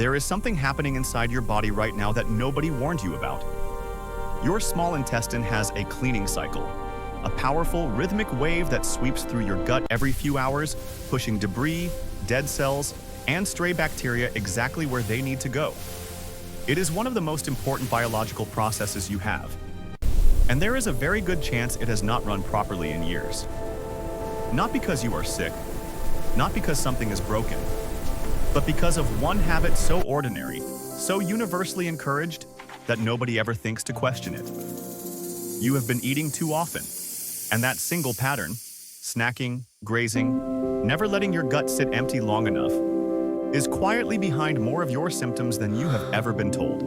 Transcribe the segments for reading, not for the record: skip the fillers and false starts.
There is something happening inside your body right now that nobody warned you about. Your small intestine has a cleaning cycle, a powerful rhythmic wave that sweeps through your gut every few hours, pushing debris, dead cells, and stray bacteria exactly where they need to go. It is one of the most important biological processes you have, and there is a very good chance it has not run properly in years. Not because you are sick, not because something is broken, but because of one habit so ordinary, so universally encouraged, that nobody ever thinks to question it. You have been eating too often, and that single pattern, snacking, grazing, never letting your gut sit empty long enough, is quietly behind more of your symptoms than you have ever been told.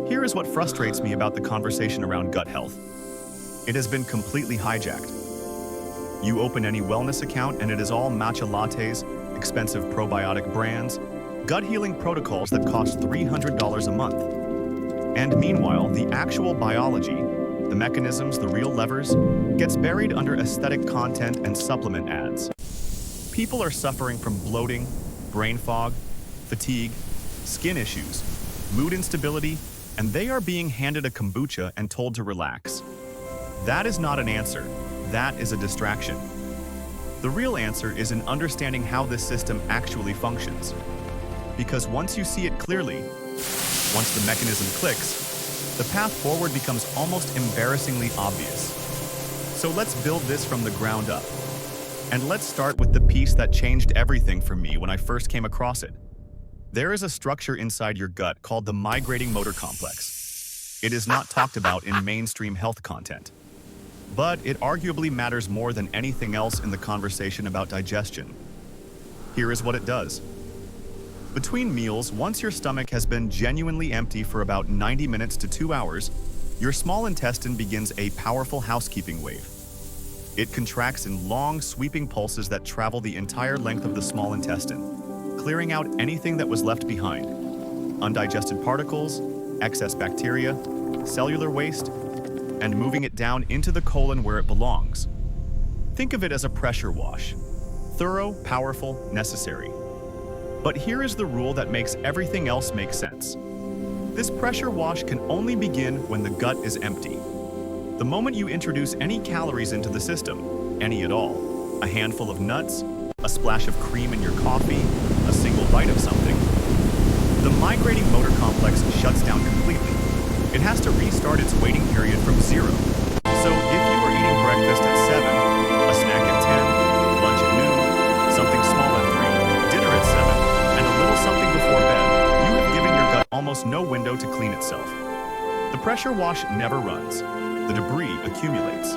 Here is what frustrates me about the conversation around gut health. It has been completely hijacked. You open any wellness account and it is all matcha lattes, expensive probiotic brands, gut healing protocols that cost $300 a month. And meanwhile, the actual biology, the mechanisms, the real levers, gets buried under aesthetic content and supplement ads. People are suffering from bloating, brain fog, fatigue, skin issues, mood instability, and they are being handed a kombucha and told to relax. That is not an answer. That is a distraction. The real answer is in understanding how this system actually functions. Because once you see it clearly, once the mechanism clicks, the path forward becomes almost embarrassingly obvious. So let's build this from the ground up. And let's start with the piece that changed everything for me when I first came across it. There is a structure inside your gut called the migrating motor complex. It is not talked about in mainstream health content, but it arguably matters more than anything else in the conversation about digestion. Here is what it does. Between meals, once your stomach has been genuinely empty for about 90 minutes to 2 hours, your small intestine begins a powerful housekeeping wave. It contracts in long, sweeping pulses that travel the entire length of the small intestine, clearing out anything that was left behind: undigested particles, excess bacteria, cellular waste, and moving it down into the colon where it belongs. Think of it as a pressure wash. Thorough, powerful, necessary. But here is the rule that makes everything else make sense. This pressure wash can only begin when the gut is empty. The moment you introduce any calories into the system, any at all, a handful of nuts, a splash of cream in your coffee, a single bite of something, the migrating motor complex shuts down completely. It has to restart its waiting period from zero. So if you are eating breakfast at 7, a snack at 10, lunch at noon, something small at 3, dinner at 7, and a little something before bed, you have given your gut almost no window to clean itself. The pressure wash never runs. The debris accumulates.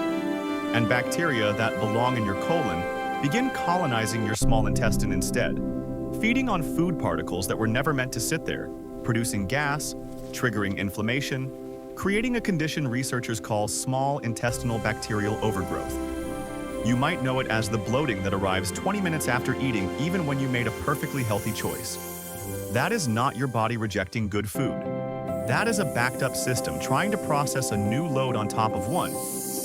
And bacteria that belong in your colon begin colonizing your small intestine instead, feeding on food particles that were never meant to sit there, producing gas, triggering inflammation, creating a condition researchers call small intestinal bacterial overgrowth. You might know it as the bloating that arrives 20 minutes after eating, even when you made a perfectly healthy choice. That is not your body rejecting good food. That is a backed up system trying to process a new load on top of one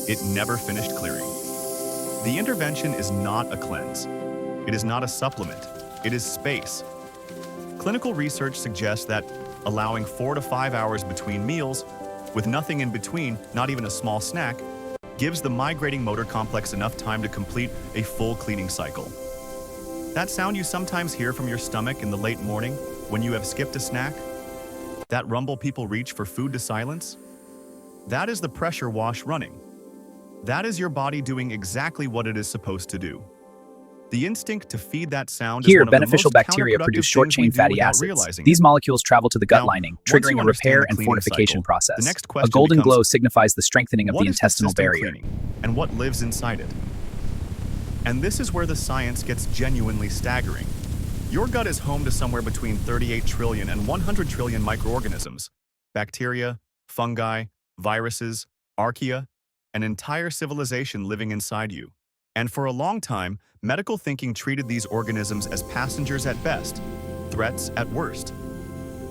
it never finished clearing. The intervention is not a cleanse. It is not a supplement. It is space. Clinical research suggests that allowing 4 to 5 hours between meals, with nothing in between, not even a small snack, gives the migrating motor complex enough time to complete a full cleaning cycle. That sound you sometimes hear from your stomach in the late morning when you have skipped a snack? That rumble people reach for food to silence? That is the pressure wash running. That is your body doing exactly what it is supposed to do. The instinct to feed that sound is Here, one of the beneficial most bacteria counterproductive produce things short-chain we do fatty without acids. realizing These it. molecules travel to the gut Now, lining, once you triggering a understand repair the and cleaning fortification cycle, process. the next A question golden becomes, glow signifies the strengthening of what the is intestinal system barrier. cleaning, and what lives inside it? And this is where the science gets genuinely staggering. Your gut is home to somewhere between 38 trillion and 100 trillion microorganisms: bacteria, fungi, viruses, archaea, an entire civilization living inside you. And for a long time, medical thinking treated these organisms as passengers at best, threats at worst.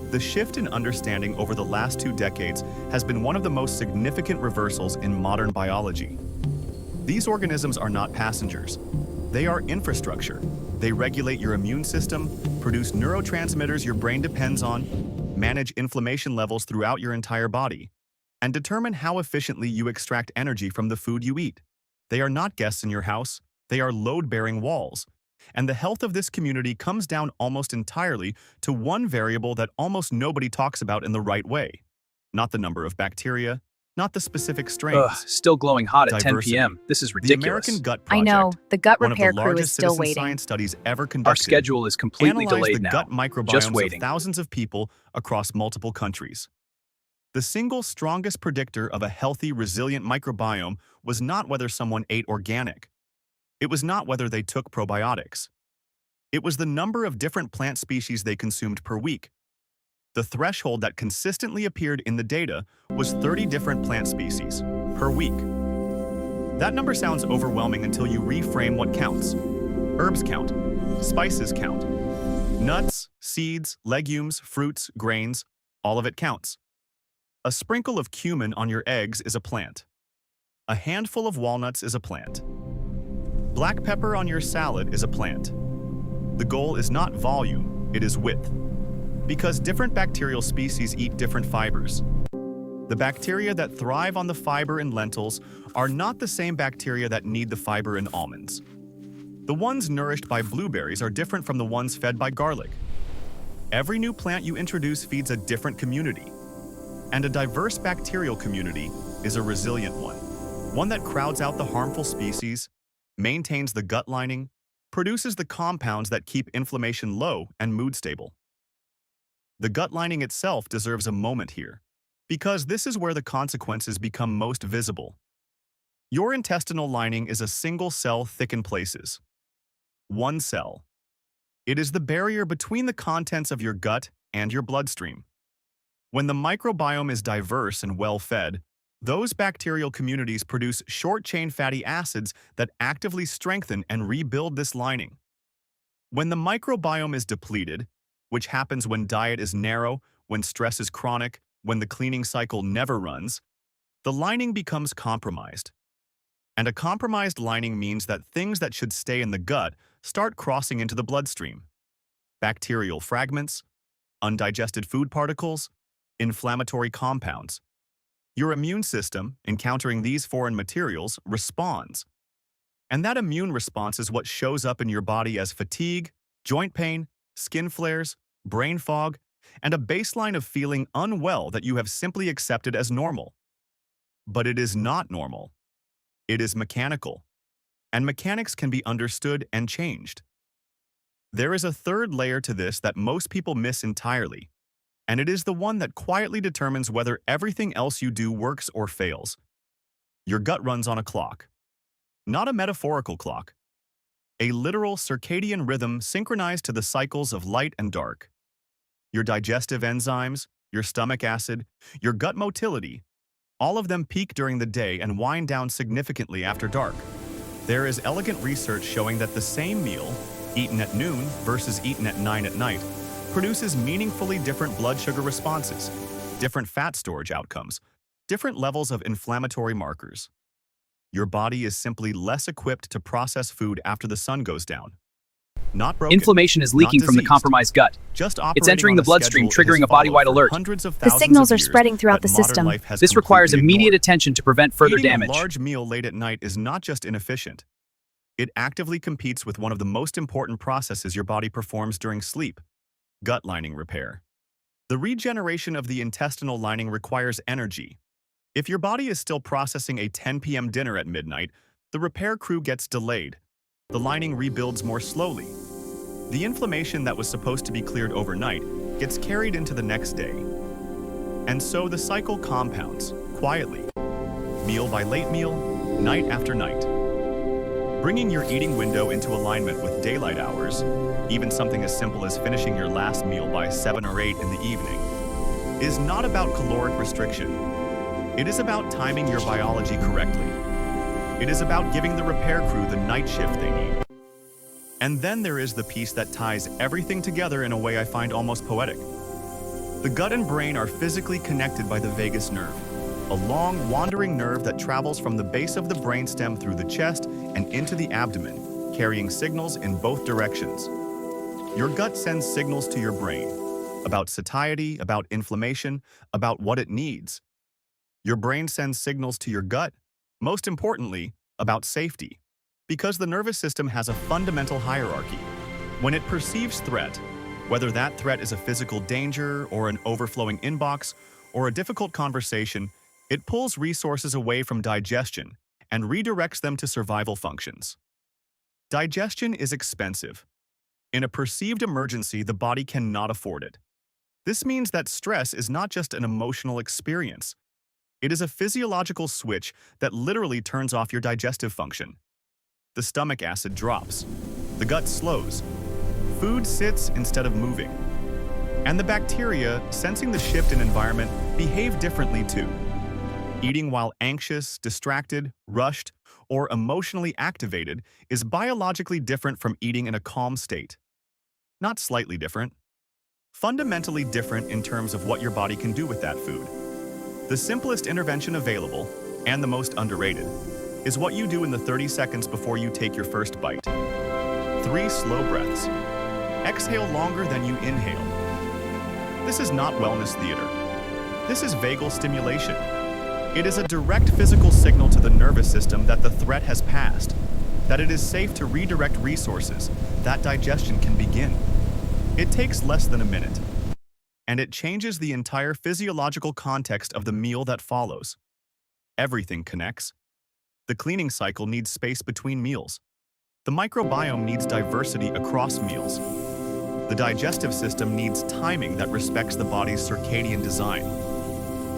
The shift in understanding over the last 2 decades has been one of the most significant reversals in modern biology. These organisms are not passengers. They are infrastructure. They regulate your immune system, produce neurotransmitters your brain depends on, manage inflammation levels throughout your entire body, and determine how efficiently you extract energy from the food you eat. They are not guests in your house, they are load-bearing walls. And the health of this community comes down almost entirely to one variable that almost nobody talks about in the right way. Not the number of bacteria, not the specific strains. Still glowing hot at 10 Diversity. p.m. This is The ridiculous. American Gut I Project, know, the gut one of the repair crew is largest still citizen waiting. science studies ever conducted, Our schedule is completely analyzed delayed the now. gut Just microbiomes of waiting. thousands of people across multiple countries. The single strongest predictor of a healthy, resilient microbiome was not whether someone ate organic. It was not whether they took probiotics. It was the number of different plant species they consumed per week. The threshold that consistently appeared in the data was 30 different plant species per week. That number sounds overwhelming until you reframe what counts. Herbs count, spices count, nuts, seeds, legumes, fruits, grains, all of it counts. A sprinkle of cumin on your eggs is a plant. A handful of walnuts is a plant. Black pepper on your salad is a plant. The goal is not volume, it is width. Because different bacterial species eat different fibers. The bacteria that thrive on the fiber in lentils are not the same bacteria that need the fiber in almonds. The ones nourished by blueberries are different from the ones fed by garlic. Every new plant you introduce feeds a different community. And a diverse bacterial community is a resilient one that crowds out the harmful species, maintains the gut lining, produces the compounds that keep inflammation low and mood stable. The gut lining itself deserves a moment here, because this is where the consequences become most visible. Your intestinal lining is a single cell thick in places. One cell. It is the barrier between the contents of your gut and your bloodstream. When the microbiome is diverse and well-fed, those bacterial communities produce short-chain fatty acids that actively strengthen and rebuild this lining. When the microbiome is depleted, which happens when diet is narrow, when stress is chronic, when the cleaning cycle never runs, the lining becomes compromised. And a compromised lining means that things that should stay in the gut start crossing into the bloodstream. Bacterial fragments, undigested food particles, inflammatory compounds. Your immune system, encountering these foreign materials, responds. And that immune response is what shows up in your body as fatigue, joint pain, skin flares, brain fog, and a baseline of feeling unwell that you have simply accepted as normal. But it is not normal. It is mechanical. And mechanics can be understood and changed. There is a third layer to this that most people miss entirely, and it is the one that quietly determines whether everything else you do works or fails. Your gut runs on a clock. Not a metaphorical clock. A literal circadian rhythm synchronized to the cycles of light and dark. Your digestive enzymes, your stomach acid, your gut motility, all of them peak during the day and wind down significantly after dark. There is elegant research showing that the same meal, eaten at noon versus eaten at 9 at night, produces meaningfully different blood sugar responses, different fat storage outcomes, different levels of inflammatory markers. Your body is simply less equipped to process food after the sun goes down. Not broken. Inflammation is leaking from the compromised gut. It's entering the bloodstream, triggering a body-wide alert. The signals are spreading throughout the system. This requires immediate attention to prevent further damage. Eating a large meal late at night is not just inefficient. It actively competes with one of the most important processes your body performs during sleep: gut lining repair. The regeneration of the intestinal lining requires energy. If your body is still processing a 10 p.m. dinner at midnight, the repair crew gets delayed. The lining rebuilds more slowly. The inflammation that was supposed to be cleared overnight gets carried into the next day. And so the cycle compounds, quietly, meal by late meal, night after night. Bringing your eating window into alignment with daylight hours, even something as simple as finishing your last meal by 7 or 8 in the evening, is not about caloric restriction. It is about timing your biology correctly. It is about giving the repair crew the night shift they need. And then there is the piece that ties everything together in a way I find almost poetic. The gut and brain are physically connected by the vagus nerve, a long, wandering nerve that travels from the base of the brainstem through the chest and into the abdomen, carrying signals in both directions. Your gut sends signals to your brain about satiety, about inflammation, about what it needs. Your brain sends signals to your gut, most importantly, about safety. Because the nervous system has a fundamental hierarchy. When it perceives threat, whether that threat is a physical danger or an overflowing inbox or a difficult conversation, it pulls resources away from digestion and redirects them to survival functions. Digestion is expensive. In a perceived emergency, the body cannot afford it. This means that stress is not just an emotional experience. It is a physiological switch that literally turns off your digestive function. The stomach acid drops. The gut slows. Food sits instead of moving. And the bacteria, sensing the shift in environment, behave differently too. Eating while anxious, distracted, rushed, or emotionally activated is biologically different from eating in a calm state. Not slightly different. Fundamentally different in terms of what your body can do with that food. The simplest intervention available, and the most underrated, is what you do in the 30 seconds before you take your first bite. 3 slow breaths. Exhale longer than you inhale. This is not wellness theater. This is vagal stimulation. It is a direct physical signal to the nervous system that the threat has passed, that it is safe to redirect resources, that digestion can begin. It takes less than a minute, and it changes the entire physiological context of the meal that follows. Everything connects. The cleaning cycle needs space between meals. The microbiome needs diversity across meals. The digestive system needs timing that respects the body's circadian design.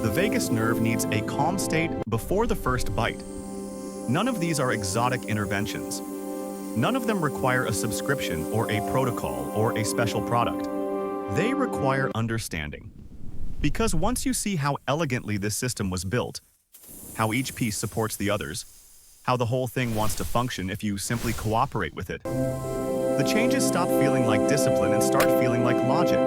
The vagus nerve needs a calm state before the first bite. None of these are exotic interventions. None of them require a subscription or a protocol or a special product. They require understanding. Because once you see how elegantly this system was built, how each piece supports the others, how the whole thing wants to function if you simply cooperate with it, the changes stop feeling like discipline and start feeling like logic.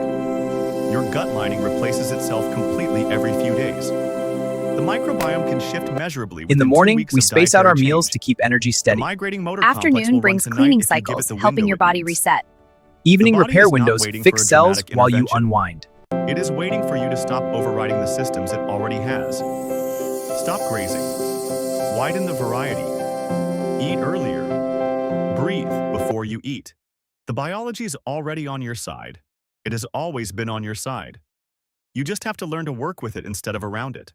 Your gut lining replaces itself completely every few days. The microbiome can shift measurably. In the morning, we space out our meals to keep energy steady. Afternoon brings cleaning cycles, helping your body reset. Evening repair windows fix cells while you unwind. It is waiting for you to stop overriding the systems it already has. Stop grazing. Widen the variety. Eat earlier. Breathe before you eat. The biology is already on your side. It has always been on your side. You just have to learn to work with it instead of around it.